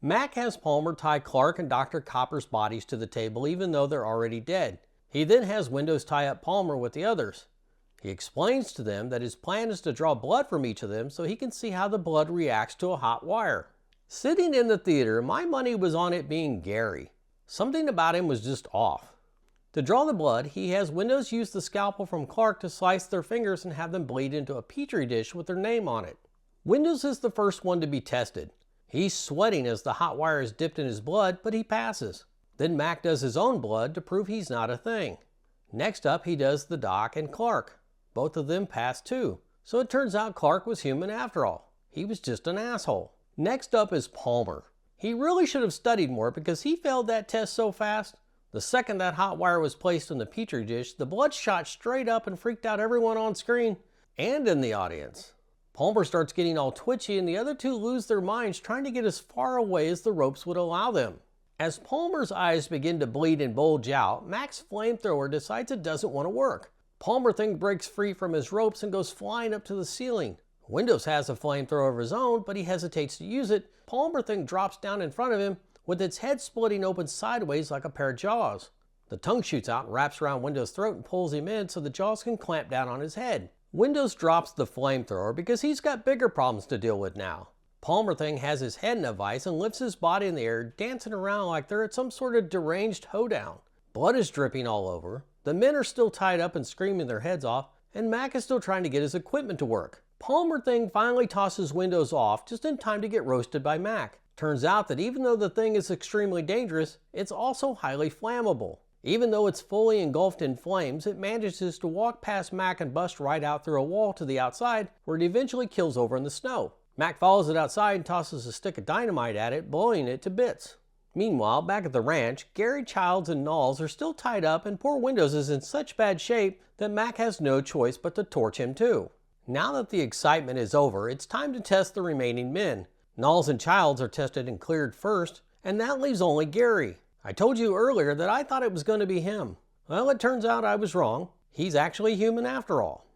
Mac has Palmer tie Clark and Dr. Copper's bodies to the table even though they're already dead. He then has Windows tie up Palmer with the others. He explains to them that his plan is to draw blood from each of them so he can see how the blood reacts to a hot wire. Sitting in the theater, my money was on it being Gary. Something about him was just off. To draw the blood, he has Windows use the scalpel from Clark to slice their fingers and have them bleed into a petri dish with their name on it. Windows is the first one to be tested. He's sweating as the hot wire is dipped in his blood, but he passes. Then Mac does his own blood to prove he's not a thing. Next up, he does the Doc and Clark. Both of them pass too. So it turns out Clark was human after all. He was just an asshole. Next up is Palmer. He really should have studied more because he failed that test so fast. The second that hot wire was placed in the petri dish, the blood shot straight up and freaked out everyone on screen and in the audience. Palmer starts getting all twitchy and the other two lose their minds trying to get as far away as the ropes would allow them. As Palmer's eyes begin to bleed and bulge out, Mac's flamethrower decides it doesn't want to work. Palmer Thing breaks free from his ropes and goes flying up to the ceiling. Windows has a flamethrower of his own, but he hesitates to use it. Palmer Thing drops down in front of him with its head splitting open sideways like a pair of jaws. The tongue shoots out and wraps around Windows' throat and pulls him in so the jaws can clamp down on his head. Windows drops the flamethrower because he's got bigger problems to deal with now. Palmer Thing has his head in a vise and lifts his body in the air, dancing around like they're at some sort of deranged hoedown. Blood is dripping all over. The men are still tied up and screaming their heads off, and Mac is still trying to get his equipment to work. Palmer Thing finally tosses Windows off just in time to get roasted by Mac. Turns out that even though the thing is extremely dangerous, it's also highly flammable. Even though it's fully engulfed in flames, it manages to walk past Mac and bust right out through a wall to the outside, where it eventually kills over in the snow. Mac follows it outside and tosses a stick of dynamite at it, blowing it to bits. Meanwhile, back at the ranch, Gary, Childs, and Knowles are still tied up and poor Windows is in such bad shape that Mac has no choice but to torch him too. Now that the excitement is over, it's time to test the remaining men. Knowles and Childs are tested and cleared first, and that leaves only Gary. I told you earlier that I thought it was going to be him. Well, it turns out I was wrong. He's actually human after all.